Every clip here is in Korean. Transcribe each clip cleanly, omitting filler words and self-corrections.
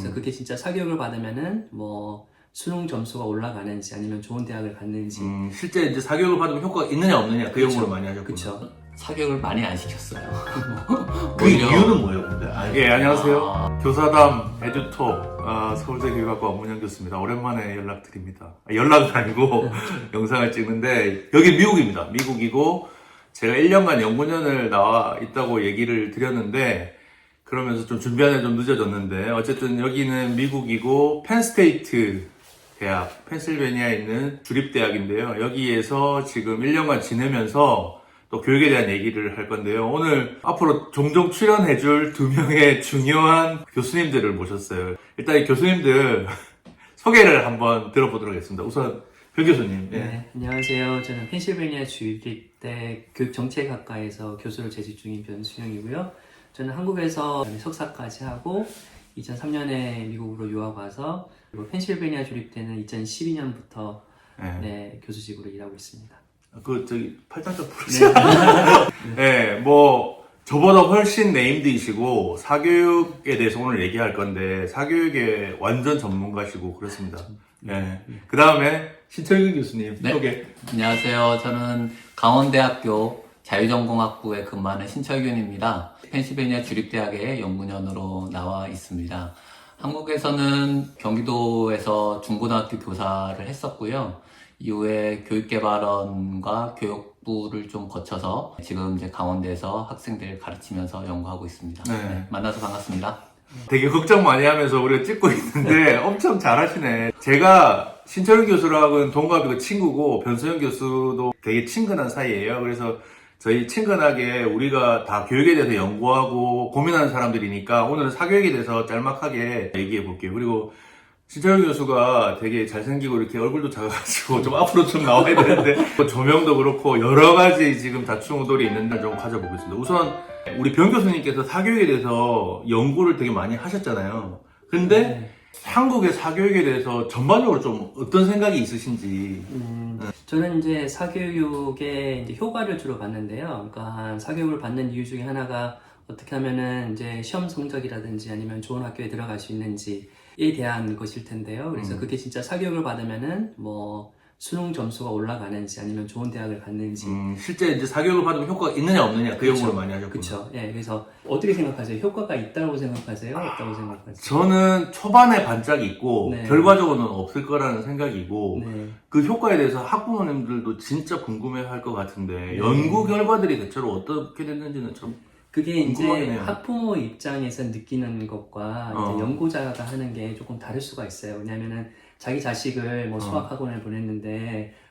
그래서 그게 진짜 사교육을 받으면은 뭐 수능 점수가 올라가는지 아니면 좋은 대학을 갔는지. 실제 이제 사교육을 받으면 효과가 있느냐 없느냐 그 연구를 많이 하셨구나. 그쵸. 사교육을 많이 안 시켰어요. 그 이유는 뭐예요, 근데? 예, 안녕하세요. 교사담 에듀톱 서울대 교육학과 엄문영 교수입니다. 오랜만에 연락드립니다. 연락은 아니고 영상을 찍는데 여기 미국입니다. 미국이고 제가 1년간 연구년을 나와 있다고 얘기를 드렸는데 그러면서 좀 준비하는 좀 늦어졌는데 어쨌든 여기는 미국이고 펜스테이트 대학, 펜실베니아에 있는 주립대학인데요. 여기에서 지금 1년간 지내면서 또 교육에 대한 얘기를 할 건데요. 오늘 앞으로 종종 출연해줄 2명의 중요한 교수님들을 모셨어요. 일단 이 교수님들 소개를 한번 들어보도록 하겠습니다. 우선 변 교수님. 네, 안녕하세요. 저는 펜실베니아 주립대 교육정책학과에서 교수로 재직 중인 변수영이고요. 저는 한국에서 석사까지 하고 2003년에 미국으로 유학 와서 그리고 펜실베니아 주립대는 2012년부터 교수직으로 일하고 있습니다. 팔짱 좀 부르세요. 네, 뭐 저보다 훨씬 네임드이시고 사교육에 대해서 오늘 얘기할 건데 사교육의 완전 전문가시고 그렇습니다. 네. 그 다음에 신철균 교수님 소개. 안녕하세요. 저는 강원대학교 자유전공학부에 근무하는 신철균입니다. 펜실베니아 주립대학의 연구년으로 나와 있습니다. 한국에서는 경기도에서 중고등학교 교사를 했었고요. 이후에 교육개발원과 교육부를 좀 거쳐서 지금 이제 강원대에서 학생들 가르치면서 연구하고 있습니다. 네, 만나서 반갑습니다. 되게 걱정 많이 하면서 우리가 찍고 있는데 엄청 잘하시네. 제가 신철훈 교수랑은 동갑이고 친구고 변소영 교수도 되게 친근한 사이예요. 그래서 저희 친근하게 우리가 다 교육에 대해서 연구하고 고민하는 사람들이니까 오늘은 사교육에 대해서 짤막하게 얘기해 볼게요. 그리고 신철훈 교수가 되게 잘생기고 이렇게 얼굴도 작아가지고 좀 앞으로 좀 나와야 되는데 조명도 그렇고 여러 가지 지금 다충우돌이 있는데 좀 가져보겠습니다. 우선 우리 변 교수님께서 사교육에 대해서 연구를 되게 많이 하셨잖아요. 근데 한국의 사교육에 대해서 전반적으로 좀 어떤 생각이 있으신지. 저는 이제 사교육의 이제 효과를 주로 봤는데요. 그러니까 사교육을 받는 이유 중에 하나가 어떻게 하면은 이제 시험 성적이라든지 아니면 좋은 학교에 들어갈 수 있는지에 대한 것일 텐데요. 그래서 그게 진짜 사교육을 받으면은 뭐 수능 점수가 올라가는지 아니면 좋은 대학을 갔는지. 실제 이제 사교육을 받으면 효과가 있느냐 없느냐 그 연구를 많이 하셨군요. 그렇죠. 예, 그래서 어떻게 생각하세요? 효과가 있다고 생각하세요? 없다고 생각하세요? 저는 초반에 반짝이 있고 결과적으로는 없을 거라는 생각이고 그 효과에 대해서 학부모님들도 진짜 궁금해할 것 같은데 연구 결과들이 대체로 어떻게 됐는지는 좀 그게 이제 궁금하네요. 학부모 입장에서 느끼는 것과 이제 연구자가 하는 게 조금 다를 수가 있어요. 왜냐면은 자기 자식을 뭐 수학 학원을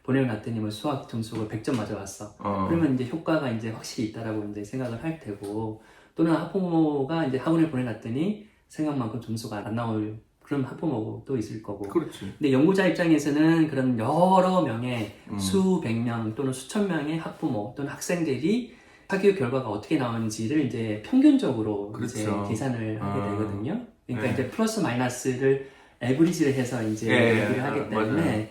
보내놨더니 뭐 수학 점수가 100점 맞아왔어. 그러면 이제 효과가 이제 확실히 있다라고 이제 생각을 할 테고, 또는 학부모가 이제 학원을 보내놨더니 생각만큼 점수가 안 나올 그런 학부모도 있을 거고. 그렇지. 근데 연구자 입장에서는 그런 여러 명의 수백 명 또는 수천 명의 학부모 또는 학생들이 사교육 결과가 어떻게 나오는지를 이제 평균적으로 이제 계산을 하게 되거든요. 그러니까 이제 플러스 마이너스를 에브리지를 해서 이제 얘기를 하기 때문에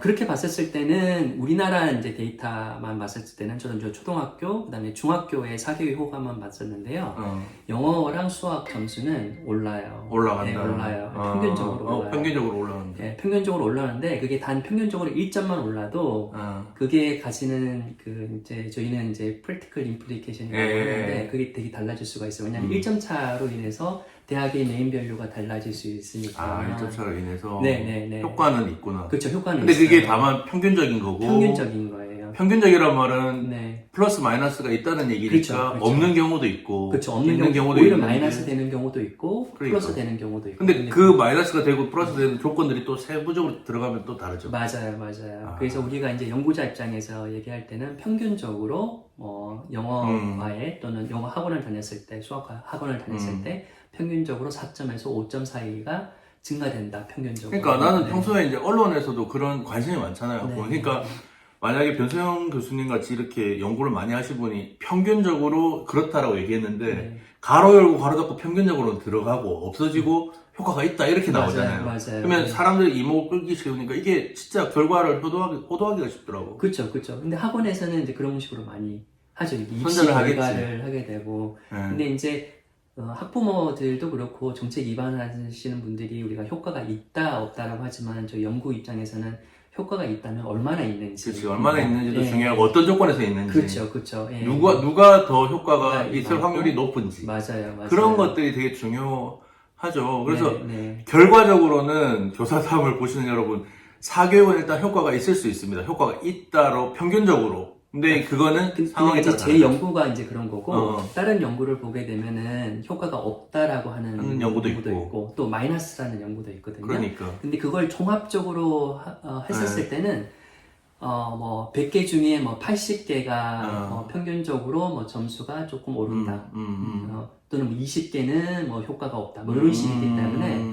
그렇게 봤었을 때는 우리나라 이제 데이터만 봤었을 때는 저는 초등학교 그다음에 중학교의 사교육 효과만 봤었는데요. 영어랑 수학 점수는 올라요. 올라간다. 네, 올라요. 평균적으로 올라요. 평균적으로 올라간다. 네, 평균적으로 올라가는데 그게 단 평균적으로 1점만 올라도 그게 가지는 그 이제 저희는 이제 practical implication이라고 하는데 그게 되게 달라질 수가 있어요. 왜냐하면 1점 차로 인해서 대학의 네임밸류가 달라질 수 있으니까. 1점 차로 인해서 네. 효과는 있구나. 그렇죠, 효과는 근데 있어요. 그게 다만 평균적인 거고. 평균적인 거예요. 평균적이란 말은 플러스 마이너스가 있다는 얘기니까 그렇죠. 없는 경우도 있고, 그렇죠. 없는 경우도 오히려 있는데. 마이너스 되는 경우도 있고, 플러스 되는 경우도 있고. 근데 그 마이너스가 되고 플러스 되는 조건들이 또 세부적으로 들어가면 또 다르죠. 맞아요. 그래서 우리가 이제 연구자 입장에서 얘기할 때는 평균적으로 영어과에 또는 영어 학원을 다녔을 때, 수학 학원을 다녔을 때 평균적으로 4점에서 5점 사이가 증가된다. 평균적으로. 그러니까 나는 평소에 이제 언론에서도 그런 관심이 많잖아요. 그러니까 만약에 변소영 교수님 같이 이렇게 연구를 많이 하신 분이 평균적으로 그렇다라고 얘기했는데 가로 열고 가로 닫고 평균적으로 들어가고 없어지고 효과가 있다 이렇게 나오잖아요. 맞아요. 그러면 사람들이 이목을 끌기 쉬우니까 이게 진짜 결과를 호도하기가 쉽더라고. 그렇죠. 근데 학원에서는 이제 그런 식으로 많이 하죠. 입시 선전을 하겠지. 결과를 하게 되고. 근데 이제 학부모들도 그렇고 정책 입안하시는 분들이 우리가 효과가 있다 없다라고 하지만 저 연구 입장에서는 효과가 있다면 얼마나 있는지, 그렇지, 얼마나 있는지도 예. 중요하고 어떤 조건에서 있는지, 그렇죠, 그렇죠. 예. 누가 더 효과가 많고, 있을 확률이 높은지, 맞아요. 그런 것들이 되게 중요하죠. 그래서 네, 네. 결과적으로는 교사담을 보시는 여러분, 사교육은 일단 효과가 있을 수 있습니다. 효과가 있다로 평균적으로. 근데 그거는 상황에 이제 따라 제 연구가 이제 그런 거고 어. 다른 연구를 보게 되면은 효과가 없다라고 하는 연구도 있고. 또 마이너스라는 연구도 있거든요. 그러니까. 근데 그걸 종합적으로 했었을 때는 뭐 100개 중에 뭐 80개가 평균적으로 뭐 점수가 조금 오른다. 또는 뭐 20개는 뭐 효과가 없다. 뭐 이런 식이기 때문에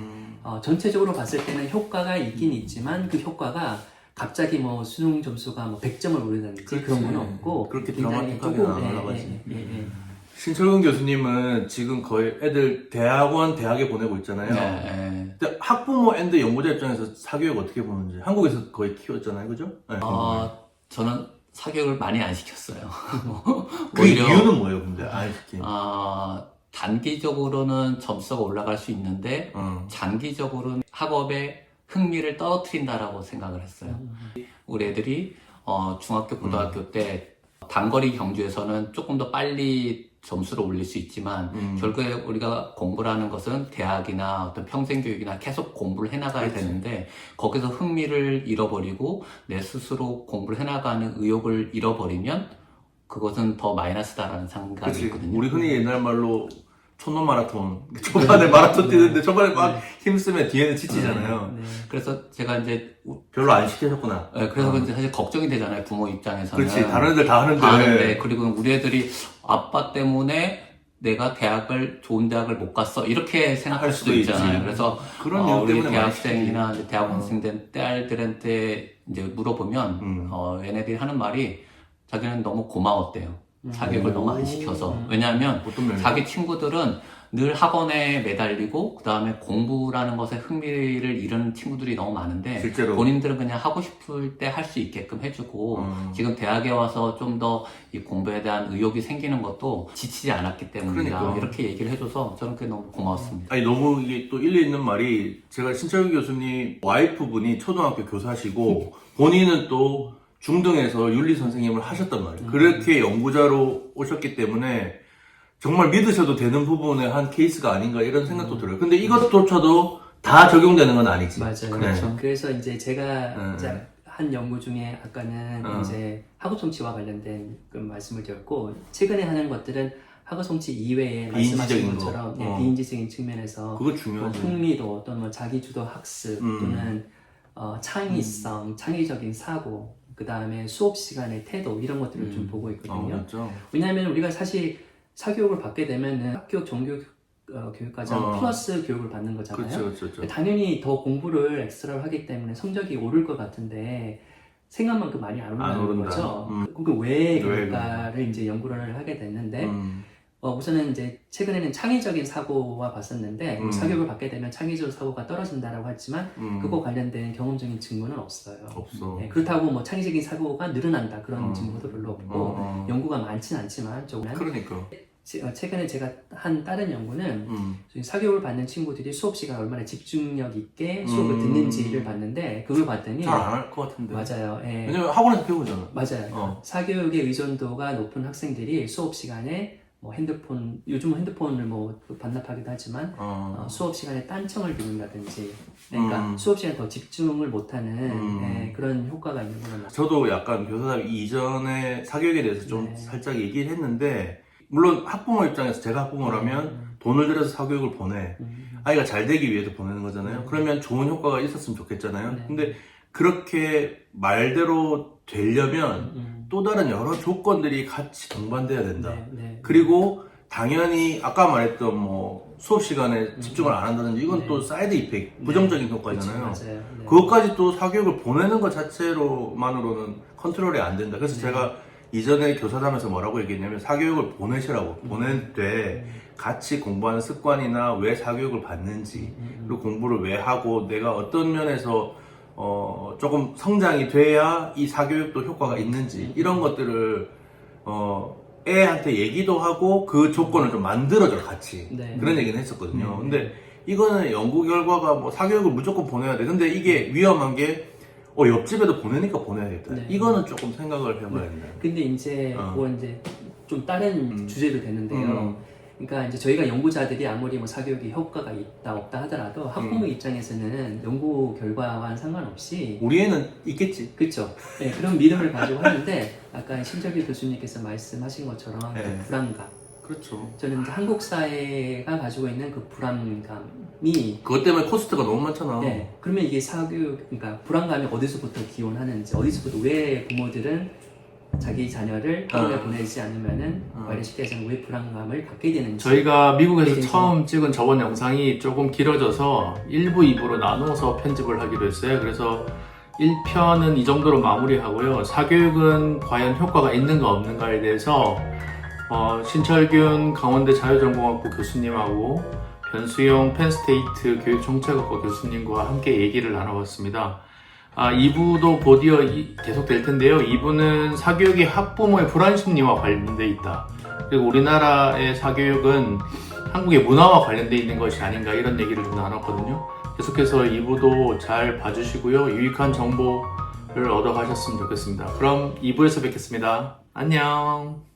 전체적으로 봤을 때는 효과가 있긴 있지만 그 효과가 갑자기 뭐 수능 점수가 뭐 100점을 오르다든지 그런 건 없고 그렇게 굉장히 드라마틱하게 조금, 안 올라가지. 예. 신철근 교수님은 지금 거의 애들 대학에 보내고 있잖아요. 네. 근데 학부모 앤드 연구자 입장에서 사교육 어떻게 보는지 한국에서 거의 키웠잖아요, 그죠? 네. 저는 사교육을 많이 안 시켰어요. 그 이유는 뭐예요, 근데 안 시킨? 단기적으로는 점수가 올라갈 수 있는데 장기적으로는 학업에 흥미를 떨어뜨린다라고 생각을 했어요. 우리 애들이 중학교, 고등학교 때 단거리 경주에서는 조금 더 빨리 점수를 올릴 수 있지만 결국에 우리가 공부를 하는 것은 대학이나 어떤 평생교육이나 계속 공부를 해나가야 그렇지. 되는데 거기서 흥미를 잃어버리고 내 스스로 공부를 해나가는 의욕을 잃어버리면 그것은 더 마이너스다라는 생각이 그렇지. 있거든요. 우리 흔히 옛날 말로 촌놈 마라톤. 초반에 마라톤 뛰는데 초반에 막 힘쓰면 뒤에는 지치잖아요. 네. 그래서 제가 이제 별로 안 시키셨구나. 네, 그래서 이제 사실 걱정이 되잖아요, 부모 입장에서는. 그렇지. 다른 애들 다 하는데. 하는데 그리고 우리 애들이 아빠 때문에 내가 좋은 대학을 못 갔어 이렇게 생각할 할 수도 수도 있잖아요. 있지. 그래서 그런 이유 우리 때문에 대학생이나 이제 대학원생된 딸들한테 이제 물어보면 얘네들이 하는 말이 자기는 너무 고마웠대요. 사교육을 너무 안 시켜서. 왜냐하면 어떤 면에서? 자기 친구들은 늘 학원에 매달리고 그 다음에 공부라는 것에 흥미를 잃은 친구들이 너무 많은데 실제로. 본인들은 그냥 하고 싶을 때 할 수 있게끔 해주고 지금 대학에 와서 좀 더 이 공부에 대한 의욕이 생기는 것도 지치지 않았기 때문이다. 그러니까. 이렇게 얘기를 해줘서 저는 그게 너무 고마웠습니다. 아니 너무 이게 또 일리 있는 말이 제가 신철규 교수님 와이프분이 초등학교 교사시고 본인은 또 중등에서 윤리 선생님을 하셨단 말이에요. 그렇게 연구자로 오셨기 때문에 정말 믿으셔도 되는 부분의 한 케이스가 아닌가 이런 생각도 들어요. 근데 이것조차도 다 적용되는 건 아니지. 맞아요. 그렇죠. 그래서 이제 제가 이제 한 연구 중에 아까는 이제 학업 성취와 관련된 그 말씀을 드렸고 최근에 하는 것들은 학업 성취 이외에 말씀하신 비인지적인 것처럼 거. 비인지적인 측면에서 그거 중요하죠. 흥미도 또는 뭐 자기주도 학습 또는 창의성, 창의적인 사고 그 다음에 수업 시간의 태도 이런 것들을 좀 보고 있거든요. 그렇죠. 왜냐하면 우리가 사실 사교육을 받게 되면은 학교 정규 교육까지 하면 플러스 교육을 받는 거잖아요. 그렇죠. 당연히 더 공부를 엑스트라를 하기 때문에 성적이 오를 것 같은데 생각만큼 많이 안 오른다는 오른다. 거죠. 그럼 왜 그럴까를 이제 연구를 하게 됐는데 우선은 이제 최근에는 창의적인 사고와 봤었는데 사교육을 받게 되면 창의적 사고가 떨어진다라고 했지만 그거 관련된 경험적인 증거는 없어요. 없어. 네, 그렇다고 뭐 창의적인 사고가 늘어난다 그런 증거도 별로 없고 연구가 많진 않지만 조금 그러니까. 최근에 제가 한 다른 연구는 사교육을 받는 친구들이 수업 시간 얼마나 집중력 있게 수업을 듣는지를 봤는데 그걸 봤더니 잘 안 할 것 같은데. 맞아요. 예. 왜냐면 학원에서 배우잖아. 맞아요. 사교육의 의존도가 높은 학생들이 수업 시간에 뭐 요즘은 핸드폰을 뭐 반납하기도 하지만 수업 시간에 딴청을 부른다든지 그러니까 수업 시간에 더 집중을 못하는 그런 효과가 있는 거는 맞아요. 저도 약간 교사님 이전에 사교육에 대해서 좀 살짝 얘기를 했는데 물론 학부모 입장에서 제가 학부모라면 돈을 들여서 사교육을 보내 아이가 잘 되기 위해서 보내는 거잖아요. 그러면 좋은 효과가 있었으면 좋겠잖아요. 근데 그렇게 말대로 되려면 또 다른 여러 조건들이 같이 동반돼야 된다. 그리고 당연히 아까 말했던 뭐 수업 시간에 집중을 안 한다든지 이건 또 사이드 이펙트, 부정적인 효과잖아요. 맞아요. 그것까지 또 사교육을 보내는 것 자체로만으로는 컨트롤이 안 된다. 그래서 제가 이전에 교사담에서 뭐라고 얘기했냐면 사교육을 보내시라고 보낼 때 같이 공부하는 습관이나 왜 사교육을 받는지 그리고 공부를 왜 하고 내가 어떤 면에서 조금 성장이 돼야 이 사교육도 효과가 있는지 이런 것들을 애한테 얘기도 하고 그 조건을 좀 만들어줘 같이. 네. 그런 얘기는 했었거든요. 근데 이거는 연구 결과가 뭐 사교육을 무조건 보내야 돼. 근데 이게 위험한 게 옆집에도 보내니까 보내야겠다. 네. 이거는 조금 생각을 해봐야겠네요. 근데 이제 그건 이제 좀 다른 주제도 되는데요. 그러니까 이제 저희가 연구자들이 아무리 뭐 사교육이 효과가 있다 없다 하더라도 학부모 입장에서는 연구 결과와는 상관없이 우리 애는 있겠지. 그렇죠. 네, 그런 믿음을 가지고 하는데 아까 신철규 교수님께서 말씀하신 것처럼 네. 그 불안감. 그렇죠. 저는 이제 한국 사회가 가지고 있는 그 불안감이 그것 때문에 코스트가 너무 많잖아. 네, 그러면 이게 사교육, 그러니까 불안감이 어디서부터 기원하는지, 어디서부터 왜 부모들은 자기 자녀를 학원에 보내지 않으면은 관련시켜서는 왜 불안감을 갖게 되는지. 저희가 미국에서 네, 처음 찍은 저번 영상이 조금 길어져서 1부, 2부로 나누어서 편집을 하기로 했어요. 그래서 1편은 이 정도로 마무리하고요. 사교육은 과연 효과가 있는가 없는가에 대해서 신철균 강원대 자유전공학부 교수님하고 변수용 펜스테이트 교육정책학과 교수님과 함께 얘기를 나눠봤습니다. 2부도 곧이어 계속 될 텐데요. 2부는 사교육이 학부모의 불안심리와 관련돼 있다. 그리고 우리나라의 사교육은 한국의 문화와 관련돼 있는 것이 아닌가 이런 얘기를 좀 나눴거든요. 계속해서 2부도 잘 봐주시고요. 유익한 정보를 얻어가셨으면 좋겠습니다. 그럼 2부에서 뵙겠습니다. 안녕.